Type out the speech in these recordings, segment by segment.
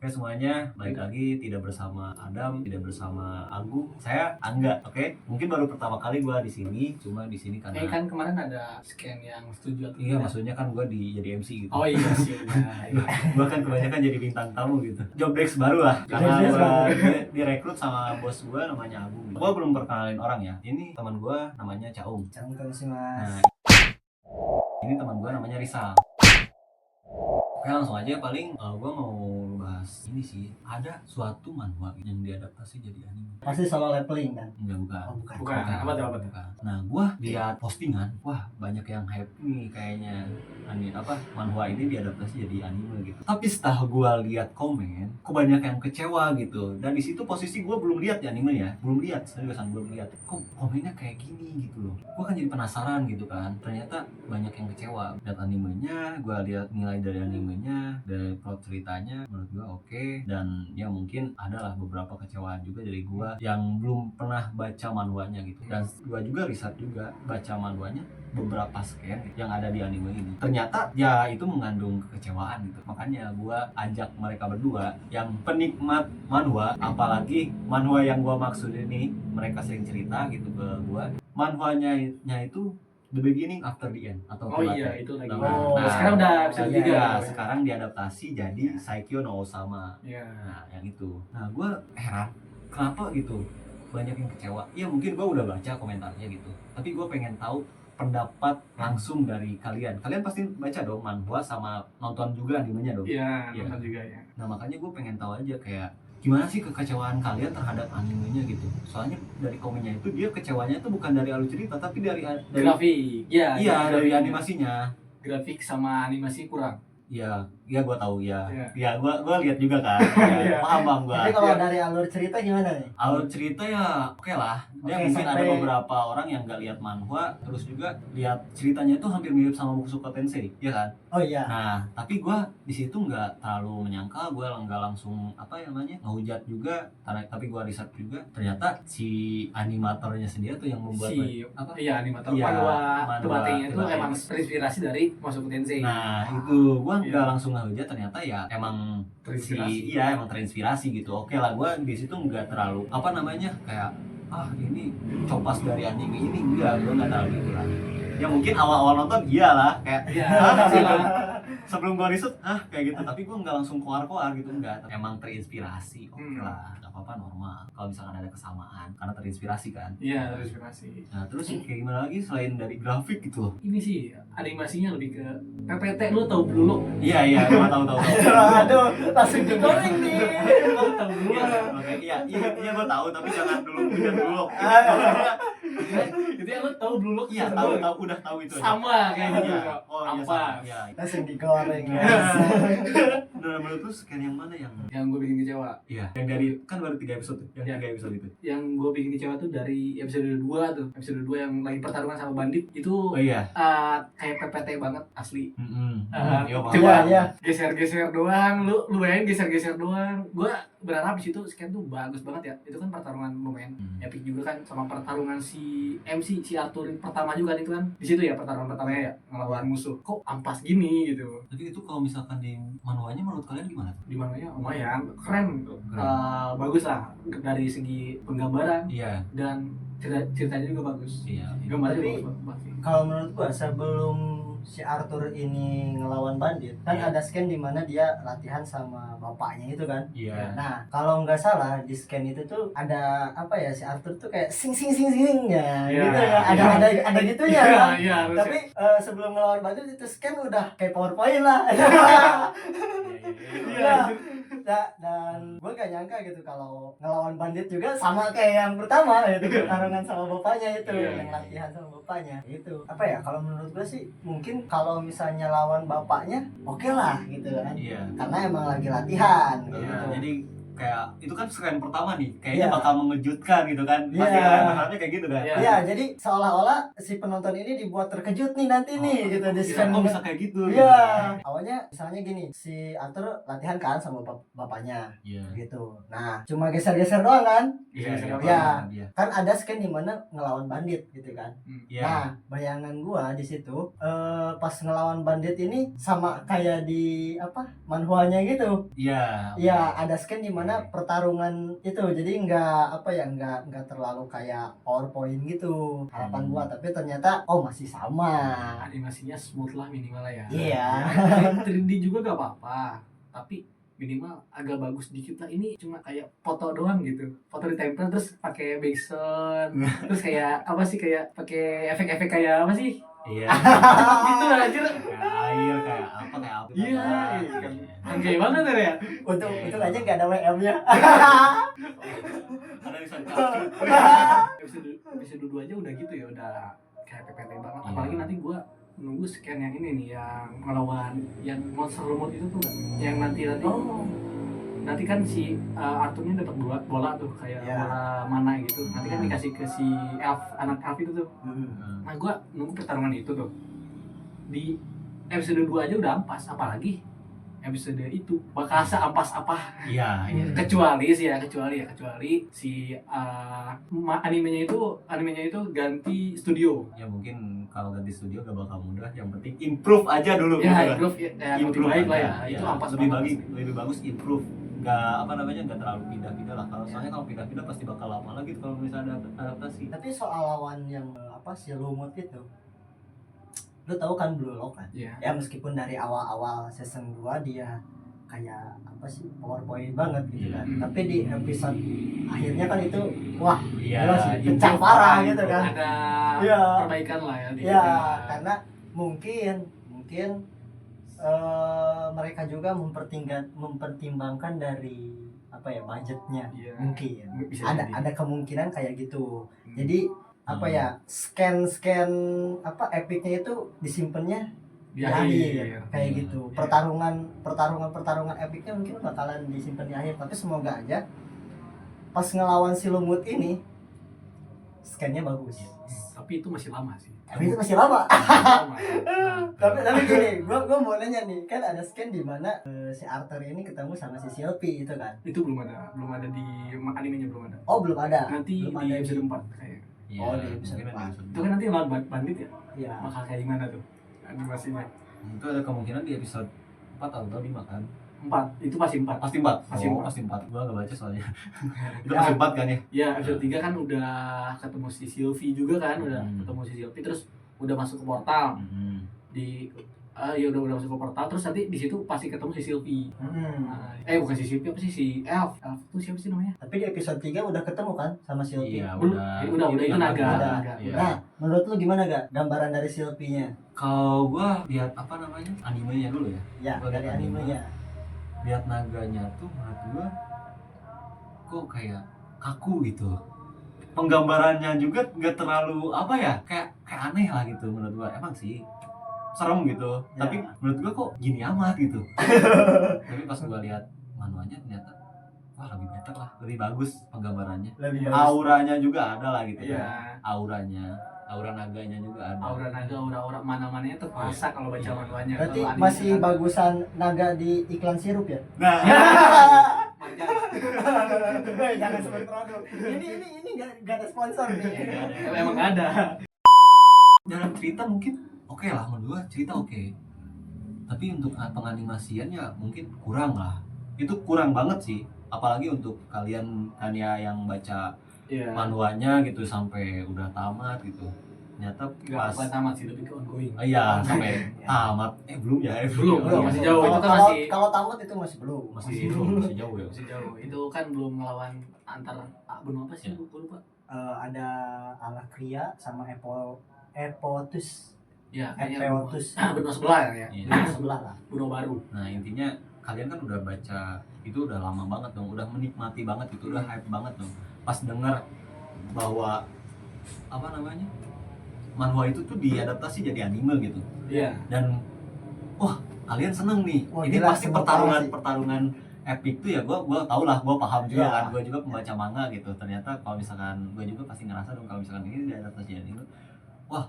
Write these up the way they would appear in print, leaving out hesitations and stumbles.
Oke semuanya, balik lagi tidak bersama Adam, tidak bersama Agung. Saya Angga, oke? Mungkin baru pertama kali gue di sini, cuma di sini karena kan kemarin ada scan yang setuju atau iya, tidak. maksudnya kan gue jadi MC gitu. Oh iya sih. Gue kan kebanyakan jadi bintang tamu gitu. Job desk baru lah, karena gue direkrut sama bos gue namanya Agung. Gue belum perkenalin orang ya. Ini teman gue namanya Caung. Caung sih mas. Nah, ini teman gue namanya Rizal. Oke langsung aja paling gue mau bahas ini sih. Ada suatu manhwa yang diadaptasi jadi anime. Pasti soal leveling kan? Enggak, bukan. Oh, bukan. Bukan. Apa tuh? Bukan. Nah, gua lihat postingan, wah banyak yang hype nih kayaknya manhwa ini diadaptasi jadi anime gitu. Tapi setelah gua lihat komen, kok banyak yang kecewa gitu. Dan di situ posisi gua belum lihat ya anime ya, belum lihat, seriusan belum lihat. Kok komennya kayak gini gitu loh. Gua kan jadi penasaran gitu kan. Ternyata banyak yang kecewa. Lihat animenya, gua lihat nilai dari animenya, dari plot ceritanya, menurut gua oke. Dan ya mungkin adalah beberapa kecewaan juga dari gua yang belum pernah baca manhwanya gitu. Dan gua juga riset juga baca manhwanya beberapa scan yang ada di anime ini. Ternyata ya itu mengandung kekecewaan gitu. Makanya gua ajak mereka berdua yang penikmat manhwa, apalagi manhwa yang gua maksud ini, mereka sering cerita gitu ke gua. Manhwanya itu The Beginning After the End atau Oh iya, itu lagi. Sekarang udah bisa iya, tiga. sekarang diadaptasi jadi Saikyo no Osama. Iya. Nah, yang itu. Nah, gue heran kenapa gitu banyak yang kecewa. Ya mungkin gue udah baca komentarnya gitu. Tapi gue pengen tahu pendapat langsung dari kalian. Kalian pasti baca dong manhwa sama nonton juga animenya dong. Iya, Iya. nonton juga ya. Nah, makanya gue pengen tahu aja kayak gimana sih kekecewaan kalian terhadap animenya gitu. Soalnya dari komennya itu dia kecewanya itu bukan dari alur cerita tapi dari Grafik. Iya, dari animasinya. Grafik sama animasi kurang. Iya, gue tahu ya. Iya. Ya, gue lihat juga kan. Ya, paham gue. Tapi kalau dari alur cerita gimana nih? Alur cerita ya oke lah. Dia Oke, mungkin ada sampai- beberapa orang yang nggak lihat manhwa, terus juga lihat ceritanya itu hampir mirip sama Mushoku Tensei, ya kan? Oh iya. Nah, tapi gue di situ nggak terlalu menyangkal, gue nggak langsung ngehujat juga. Tapi gue riset juga, ternyata si animatornya sendiri tuh yang membuat Iya, animator Iya, manhwa manhwa Tebatenya itu Tebatenya. emang terinspirasi dari Mushoku Tensei. Nah itu gue nggak Iya. langsung ngehujat, ternyata ya emang Terinspirasi. emang terinspirasi gitu. Oke lah, gue di situ nggak terlalu kayak ini copas dari anime ini, enggak, gue nggak tahu gitu lah. Ya mungkin awal-awal nonton iyalah kayak Iya, pasti lah. sebelum gue riset kayak gitu, tapi gue nggak langsung koar-koar gitu, enggak. Emang terinspirasi, oke lah, nggak apa-apa, normal kalau misalkan ada kesamaan karena terinspirasi kan. Iya, terinspirasi. Nah terus kayak gimana lagi selain dari grafik gitu loh? Ini sih animasinya lebih ke PPT. Lu tahu Blue Lock? Iya, gue tahu. Aduh, langsung digoreng nih. Lu tahu Blue Lock? Iya, gue tahu, tapi jangan dulu. Itu yang lu tahu Blue Lock? Iya, tahu, udah tahu itu. Sama kayak gitu. Iya. Oh iya, Apa? sama. Iya. Langsung digoreng. Nah, menurut lu scan yang mana yang Yang gue bikin kecewa. iya, yang dari kan baru 3 episode tuh. Yang Iya. 3 episode itu. Yang gue bikin kecewa tuh dari episode 2 tuh. Episode 2 yang lagi pertarungan sama bandit. Itu Oh iya. kayak PPT banget asli. Iya, Coba Iya. geser-geser doang, lu bayangin geser-geser doang. Gua berharap di situ scan tuh bagus banget ya. Itu kan pertarungan lumayan epic juga kan, sama pertarungan si MC si Arthur pertama juga kan, itu kan. Di situ ya pertarungan pertamanya ya ngelawan musuh. Kok ampas gini gitu. Tapi itu kalau misalkan di manhwanya menurut kalian gimana? Di mananya lumayan keren gitu. Keren. Bagus lah dari segi penggambaran Iya. dan ceritanya juga bagus. Iya. Gambarnya Tapi- juga bagus. Kalau menurut gua sebelum si Arthur ini ngelawan bandit kan Iya. ada scan di mana dia latihan sama bapaknya itu kan. Iya. Nah, kalau nggak salah di scan itu tuh ada si Arthur tuh kayak sing ya, Iya. gitu ya. Ada gitunya Iya, kan. iya, harusnya. Tapi sebelum ngelawan bandit itu scan udah kayak PowerPoint lah. Iya. Dan gue gak nyangka gitu kalau ngelawan bandit juga sama kayak yang pertama itu pertarungan sama bapaknya itu, Iya, yang iya. latihan sama bapaknya itu. Apa ya, kalau menurut gue sih mungkin kalau misalnya lawan bapaknya oke lah gitu kan, Iya. karena emang lagi latihan Iya, gitu. jadi kayak itu kan scan pertama nih, kayaknya Iya. bakal mengejutkan gitu kan. Pasti Iya. kalian berharapnya kayak gitu kan. Iya. Iya, jadi seolah-olah si penonton ini dibuat terkejut nih nanti nih gitu di Bisa scan. kok bisa kayak gitu. gitu Iya. kan. Awalnya misalnya gini, si Arthur latihan kan sama bapaknya Iya. gitu. Nah, cuma geser-geser doang kan? Iya. Iya. Iya. Kan ada scan di mana ngelawan bandit gitu kan. Iya. Nah, bayangan gua di situ pas ngelawan bandit ini sama kayak di apa? Manhwanya gitu. Iya. Iya, ada scan di mana pertarungan itu. Jadi nggak apa ya, nggak terlalu kayak PowerPoint gitu. Harapan gua, tapi ternyata masih sama. Animasinya smooth lah minimal lah ya. Iya. 3D juga gak apa-apa, tapi minimal agak bagus dikit lah. Ini cuma kayak foto doang gitu, foto ditempel terus pakai background, terus kayak apa sih, kayak pakai efek-efek kayak apa sih Iya. gitu lah anjir. Kayak air, kayak apa. Iya, kan kayak banget ya. Untuk aja nggak ada WM-nya. Ada di sana. Episode 2 aja udah gitu ya, udah kayak PPT banget. Iya. Apalagi nanti gua nunggu scan yang ini nih, yang melawan yang monster lumut itu tuh, yang nanti nanti kan si Arthurnya dapat bola tuh kayak Iya. bola mana gitu. Nanti kan dikasih ke si anak elf itu tuh. Hmm. Nah gua nunggu pertarungan itu tuh. Di episode 2 aja udah ampas, apalagi episode itu bakal seampas apa. Iya. Kecuali si animenya itu ganti studio. Ya mungkin kalau ganti studio gak bakal mudah, yang penting improve aja dulu Ya, gitu. improve ya, lebih baik lah ya. Itu ampas lebih banget. lebih bagus improve. Gak nggak terlalu pindah-pindah lah. Kalau soalnya kalau pindah-pindah pasti bakal lama lagi tuh kalau misalnya ada adaptasi. Tapi soal lawan yang si lumut itu, lu tahu kan Blue Lock kan? Iya. Ya meskipun dari awal-awal season 2 dia kayak apa sih, PowerPoint banget gitu kan. Iya. Tapi di episode akhirnya kan itu wah, Iya. gila sih, improve pecah parah gitu kan. Ada Iya. perbaikan lah ya. Ya, karena mungkin mereka juga mempertimbangkan dari apa ya, budgetnya. Iya. Mungkin Bisa jadi. ada kemungkinan kayak gitu. Jadi apa ya, scan apa epicnya itu disimpannya Di di akhir. akhir kayak Iya. gitu. Iya. Pertarungan epicnya mungkin bakalan disimpan di akhir, tapi semoga aja pas ngelawan si lumut ini scannya bagus. Tapi itu masih lama sih. Tapi itu masih lama. Lama. Tapi gini, gua mau nanya nih, kan ada scan di mana si Arthur ini ketemu sama si Sylvie itu kan. Itu belum ada di animenya, belum ada. Oh, belum ada. Nanti belum di ada episode 4 kayak. Iya, Oh, di episode mungkin ada empat. episode Itu kan nanti lawan bandit ya. Iya. Bakal kayak gimana tuh animasinya? itu ada kemungkinan di episode 4 atau 5 kan? 4. Itu pasti 4. Pasti 4. Pasti Oh, empat. pasti 4. Gua gak baca soalnya. Itu Ya. pasti 4 kan ya? Ya, episode 3 kan udah ketemu si Sylvie juga kan, udah Hmm. ketemu si Sylvie, terus udah masuk ke portal. Hmm. Ya udah masuk ke portal, terus nanti di situ pasti ketemu si Sylvie. Bukan si Sylvie, apa sih, si Elf. Elf itu siapa sih namanya? Tapi di episode 3 udah ketemu kan sama Sylvie. Iya, Belum. Udah, itu naga. Udah. Naga. Iya. Nah, menurut lu gimana gak gambaran dari Sylvie-nya? Kalau gua lihat apa namanya? Animenya dulu ya. Ya, Gua dari lihat animenya. Lihat naganya tuh menurut gua kok kayak kaku gitu. Penggambarannya juga nggak terlalu apa ya? Kayak aneh lah gitu menurut gua. Emang sih serem gitu. Ya. Tapi menurut gua kok gini amat gitu. Tapi pas gua lihat manualnya ternyata wah lebih better lah, lebih bagus penggambarannya. Lebih bagus. Auranya juga ada lah gitu Iya. kan. Aura naganya juga ada. Aura naga, aura mana-mananya terpaksa kalau baca manualnya. Berarti Kalau anime masih kan- bagusan naga di iklan sirup ya? Nah, Manja. Jangan sebut produk. Ini gak ada sponsor nih. Emang ada. dalam cerita mungkin oke lah menurut gua, cerita oke. Tapi untuk penganimasian ya mungkin kurang lah. Itu kurang banget sih. Apalagi untuk kalian kan ya yang baca Iya. manualnya gitu sampai udah tamat gitu. Ternyata Enggak pas apa tamat sih, lebih ke ongoing. iya sampai tamat belum ya Belum, Belum, masih jauh. Itu kan Kalau- masih kalau tamat itu masih belum. masih jauh ya. masih jauh. Itu kan belum melawan antar benua apa sih? Ya. Gua lupa. Ada Alakria sama Epotus. Ya, kayaknya Epotus. benua sebelah ya. Iya. Benua Sebelah lah. benua baru. Nah intinya kalian kan udah baca itu udah lama banget dong, udah menikmati banget itu, udah hype banget dong. Pas denger bahwa apa namanya manhwa itu tuh diadaptasi jadi anime gitu, Iya. dan wah kalian seneng nih. Wah, Ini gila, pasti semua parah sih. pertarungan epic tuh ya gua tau lah, gua paham juga Iya. kan, gua juga pembaca manga gitu. Ternyata kalau misalkan gua juga pasti ngerasa dong kalau misalkan ini diadaptasi anime, wah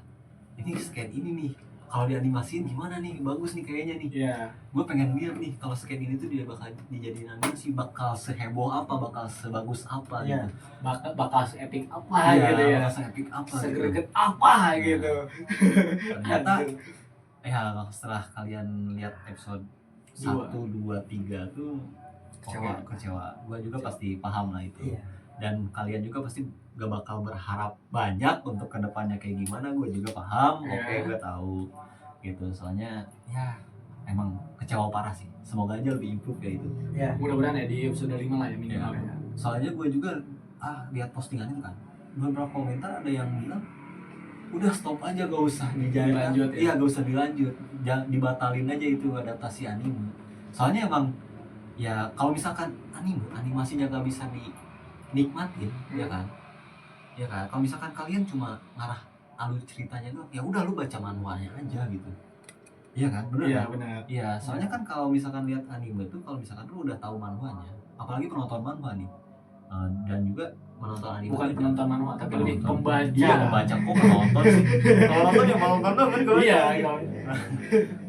ini scan ini nih, kalau dianimasiin gimana nih, bagus nih kayaknya nih. Iya. Gue pengen lihat nih kalau scan ini tuh dia bakal dijadiin animasi, bakal seheboh apa, bakal sebagus apa Iya. gitu. Bakal se-epic apa Iya, gitu ya. bakal se-epic apa gitu. Segreget apa gitu. Ternyata ya setelah kalian lihat episode Dua. 1, 2, 3 tuh kecewa. Gue juga pasti paham lah itu. Iya. Dan kalian juga pasti gak bakal berharap banyak untuk kedepannya kayak gimana. Gue juga paham, Iya. oke gue tahu gitu. Soalnya ya emang kecewa parah sih. Semoga aja lebih improve kayak itu. Iya. Mudah-mudahan ya di episode 5 lah ya minimal ya. Soalnya gue juga lihat postingan itu kan, beberapa komentar ada yang bilang udah stop aja, gak usah Dilanjut ya? Iya, gak usah dilanjut, jangan dibatalin aja itu adaptasi anime. Soalnya emang ya kalau misalkan animasinya gak bisa dinikmatin, ya kan kalau misalkan kalian cuma ngarah alur ceritanya doang, ya udah lu baca manualnya aja gitu. Iya kan, bener Iya, kan? benar. Iya, soalnya kan kalau misalkan lihat anime tuh, kalau misalkan lu udah tahu manualnya, apalagi penonton manhwa nih, dan juga menonton anime Bukan tuh penonton manual tapi lebih penonton. pembaca. Iya, pembaca kok penonton sih. Kalau nonton ya mau nonton kan gue. Iya,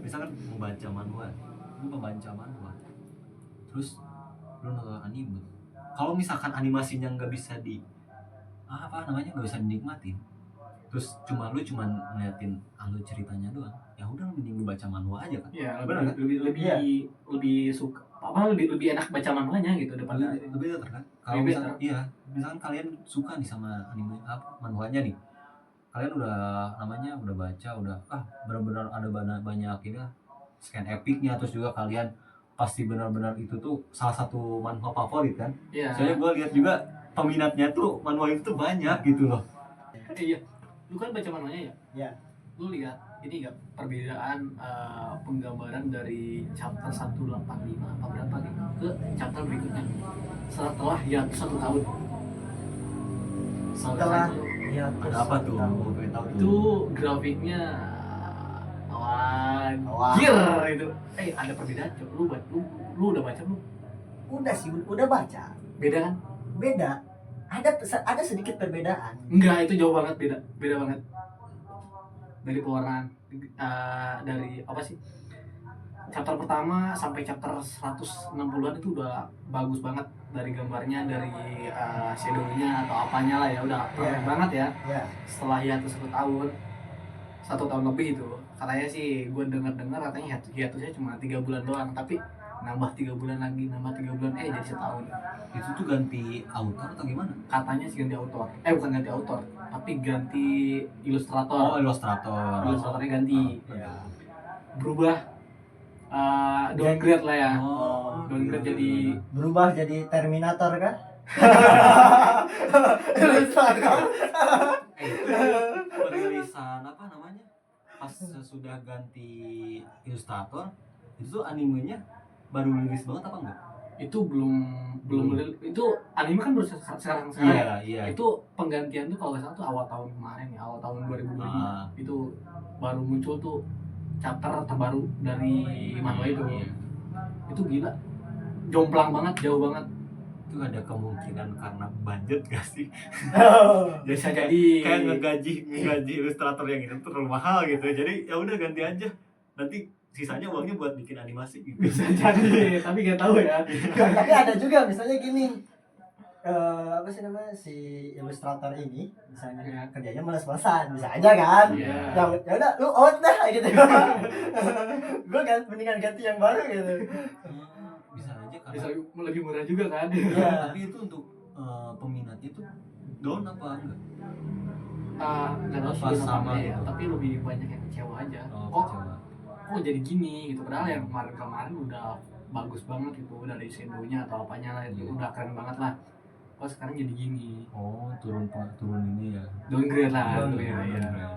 Misalkan membaca manhwa, lu membaca manhwa, terus lu nonton anime. Kalau misalkan animasinya nggak bisa nggak bisa dinikmatin, terus lu cuma ngeliatin alur ceritanya doang, ya udah lu mending lu baca manhwa aja kan. Iya, Benar kan? lebih suka lebih enak baca manualnya gitu daripada Lebih better kan? Kalau Lebih misalkan misalkan kalian suka nih sama anime manhwanya nih, kalian udah baca, udah benar-benar ada banyak ini lah, scan epicnya, terus juga kalian pasti benar-benar itu tuh salah satu manhwa favorit kan. Iya. Soalnya gue lihat juga peminatnya tuh manhwa itu tuh banyak gitu loh. Iya. Lu kan baca manualnya ya? Iya. Lu lihat ini enggak perbedaan penggambaran dari chapter 185 apa berapa gitu ke chapter berikutnya setelah ya 1 tahun. Setelah ya Ada apa tuh? Gue pengen tahu Itu grafiknya Wah. anjir itu. Ada perbedaan, Cok. Lu udah baca belum? Udah sih, udah baca. Beda kan? Beda. Ada sedikit perbedaan. Enggak, itu jauh banget beda. Beda banget. Dari pewarnaan dari apa sih? Chapter pertama sampai chapter 160-an itu udah bagus banget dari gambarnya, dari shadow-nya atau apanya lah ya, udah keren banget ya. Ya. Setelah hiatus 1 tahun lebih itu, katanya sih gue dengar katanya hiatusnya cuma 3 bulan doang, tapi nambah 3 bulan lagi, nambah 3 bulan jadi setahun. itu tuh ganti author atau gimana? Katanya sih ganti autor, bukan ganti autor, tapi ganti ilustrator. Oh, ilustrator. Ilustratornya ganti, Ya. berubah downgrade lah ya. Oh, Downgrade jadi berubah jadi Terminator kan? Ilustrator. Perilisan apa namanya, pas sudah ganti ilustrator itu tuh animenya baru rilis banget apa enggak? itu belum itu anime kan baru sekarang Iya. itu penggantian tuh kalau nggak salah tuh awal tahun kemarin ya, awal tahun 2025 itu baru muncul tuh chapter terbaru dari manhwa itu. Iya. Itu gila, jomplang banget, jauh banget. Itu ada kemungkinan karena budget gak sih? Bisa kayak- jadi kayak ngegaji ilustrator yang itu terlalu mahal gitu, jadi ya udah ganti aja, nanti sisanya uangnya buat bikin animasi gitu. bisa jadi tapi nggak tahu ya. Tapi ada juga misalnya gini, apa sih namanya, si ilustrator ini misalnya Ya. kerjanya males-malesan, bisa aja kan? Iya. Ya udah lu out dah gitu. Gue kan mendingan ganti yang baru gitu. Bisa aja Bisa karena lebih murah juga kan. Iya. tapi itu untuk peminatnya tuh down apa enggak? Nggak tahu sih Apa sama sama ya, gitu? tapi lebih banyak yang kecewa aja. Kecewa. Kok jadi gini gitu, padahal yang kemarin udah bagus banget gitu, udah dari shadow-nya atau apanya lah itu Iya. udah keren banget lah. Kok sekarang jadi gini, Oh, turun ini ya. downgrade lah. Downgrade, Ya.